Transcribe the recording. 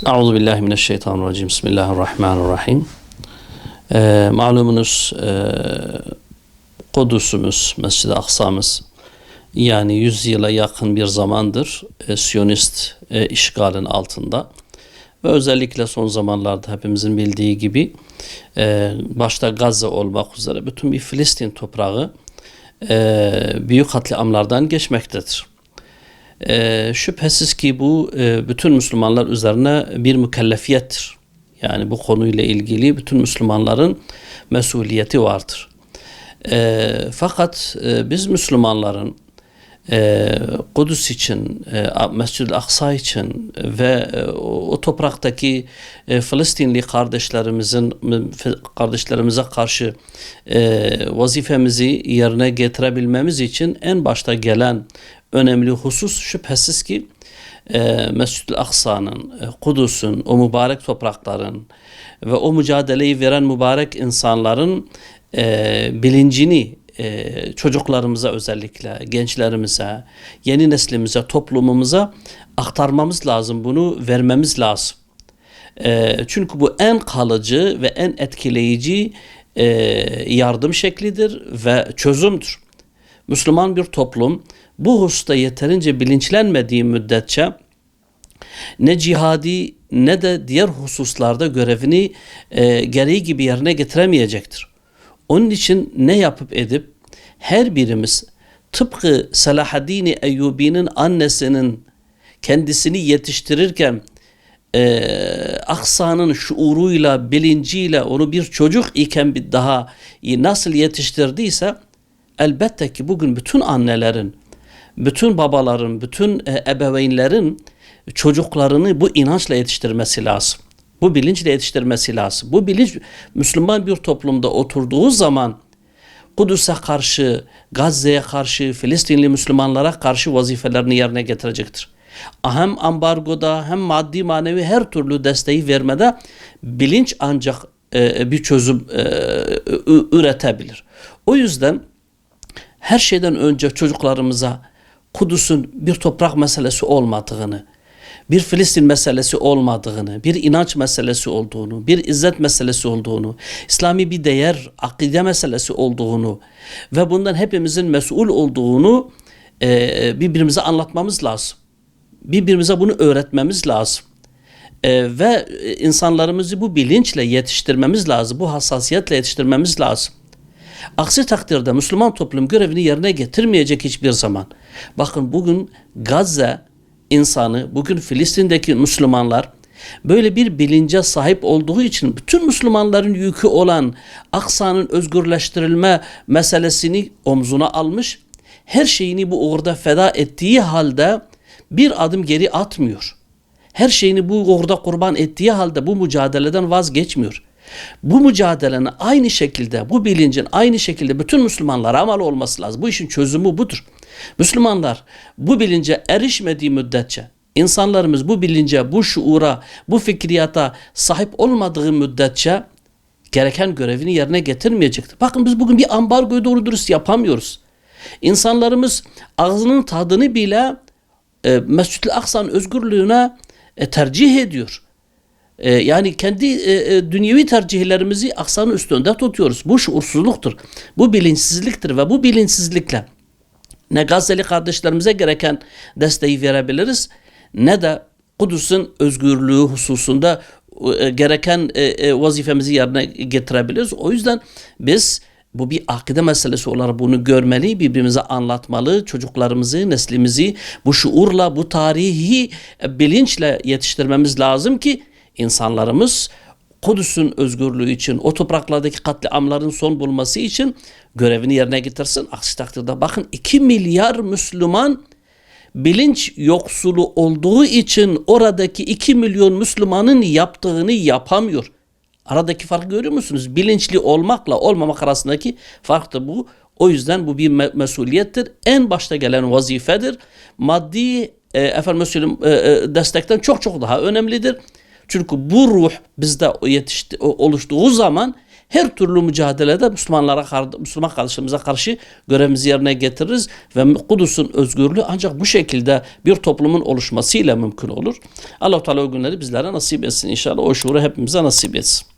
Euzubillahimineşşeytanirracim. Bismillahirrahmanirrahim. Malumunuz Kudüs'ümüz, Mescid-i Aksa'mız yani 100 yıla yakın bir zamandır Siyonist işgalin altında ve özellikle son zamanlarda hepimizin bildiği gibi başta Gazze olmak üzere bütün bir Filistin toprağı büyük katliamlardan geçmektedir. Şüphesiz ki bu bütün Müslümanlar üzerine bir mükellefiyettir. Yani bu konuyla ilgili bütün Müslümanların mesuliyeti vardır. Fakat biz Müslümanların Kudüs için, Mescid-i Aksa için ve o topraktaki Filistinli kardeşlerimize karşı vazifemizi yerine getirebilmemiz için en başta gelen önemli husus şüphesiz ki Mescid-i Aksa'nın, Kudüs'ün, o mübarek toprakların ve o mücadeleyi veren mübarek insanların bilincini çocuklarımıza, özellikle gençlerimize, yeni neslimize, toplumumuza aktarmamız lazım. Bunu vermemiz lazım. Çünkü bu en kalıcı ve en etkileyici yardım şeklidir ve çözümdür. Müslüman bir toplum bu hususta yeterince bilinçlenmediği müddetçe ne cihadi ne de diğer hususlarda görevini gereği gibi yerine getiremeyecektir. Onun için ne yapıp edip her birimiz tıpkı Selahaddin Eyyubi'nin annesinin kendisini yetiştirirken Aksa'nın şuuruyla, bilinciyle onu bir çocuk iken daha nasıl yetiştirdiyse elbette ki bugün bütün annelerin, bütün babaların, bütün ebeveynlerin çocuklarını bu inançla yetiştirmesi lazım. Bu bilinçle yetiştirmesi lazım. Bu bilinç Müslüman bir toplumda oturduğu zaman Kudüs'e karşı, Gazze'ye karşı, Filistinli Müslümanlara karşı vazifelerini yerine getirecektir. Hem ambargoda hem maddi manevi her türlü desteği vermede bilinç ancak bir çözüm üretebilir. O yüzden her şeyden önce çocuklarımıza Kudüs'ün bir toprak meselesi olmadığını, bir Filistin meselesi olmadığını, bir inanç meselesi olduğunu, bir izzet meselesi olduğunu, İslami bir değer, akide meselesi olduğunu ve bundan hepimizin mesul olduğunu birbirimize anlatmamız lazım. Birbirimize bunu öğretmemiz lazım. Ve insanlarımızı bu bilinçle yetiştirmemiz lazım, bu hassasiyetle yetiştirmemiz lazım. Aksi takdirde Müslüman toplum görevini yerine getirmeyecek hiçbir zaman. Bakın bugün Gazze insanı, bugün Filistin'deki Müslümanlar böyle bir bilince sahip olduğu için bütün Müslümanların yükü olan Aksa'nın özgürleştirilme meselesini omzuna almış, her şeyini bu uğurda feda ettiği halde bir adım geri atmıyor. Her şeyini bu uğurda kurban ettiği halde bu mücadeleden vazgeçmiyor. Bu mücadelenin aynı şekilde, bu bilincin aynı şekilde bütün Müslümanlara amal olması lazım. Bu işin çözümü budur. Müslümanlar bu bilince erişmediği müddetçe, insanlarımız bu bilince, bu şuura, bu fikriyata sahip olmadığı müddetçe gereken görevini yerine getirmeyecektir. Bakın biz bugün bir ambargoyu doğru dürüst yapamıyoruz. İnsanlarımız ağzının tadını bile Mescid-i Aksa'nın özgürlüğüne tercih ediyor. Yani kendi dünyevi tercihlerimizi Aksa'nın üstünde tutuyoruz. Bu şuursuzluktur. Bu bilinçsizliktir ve bu bilinçsizlikle ne Gazze'li kardeşlerimize gereken desteği verebiliriz ne de Kudüs'ün özgürlüğü hususunda gereken vazifemizi yerine getirebiliriz. O yüzden biz bu bir akide meselesi olarak bunu görmeli, birbirimize anlatmalı, çocuklarımızı, neslimizi bu şuurla, bu tarihi bilinçle yetiştirmemiz lazım ki insanlarımız Kudüs'ün özgürlüğü için, o topraklardaki katliamların son bulması için görevini yerine getirsin. Aksi takdirde bakın 2 milyar Müslüman bilinç yoksulu olduğu için oradaki 2 milyon Müslümanın yaptığını yapamıyor. Aradaki farkı görüyor musunuz? Bilinçli olmakla olmamak arasındaki fark da bu. O yüzden bu bir mesuliyettir. En başta gelen vazifedir. Maddi destekten çok daha önemlidir. Çünkü bu ruh bizde oluştuğu zaman her türlü mücadelede Müslüman kardeşlerimize karşı görevimizi yerine getiririz ve Kudüs'ün özgürlüğü ancak bu şekilde bir toplumun oluşmasıyla mümkün olur. Allah-u Teala o günleri bizlere nasip etsin inşallah. O şuuru hepimize nasip etsin.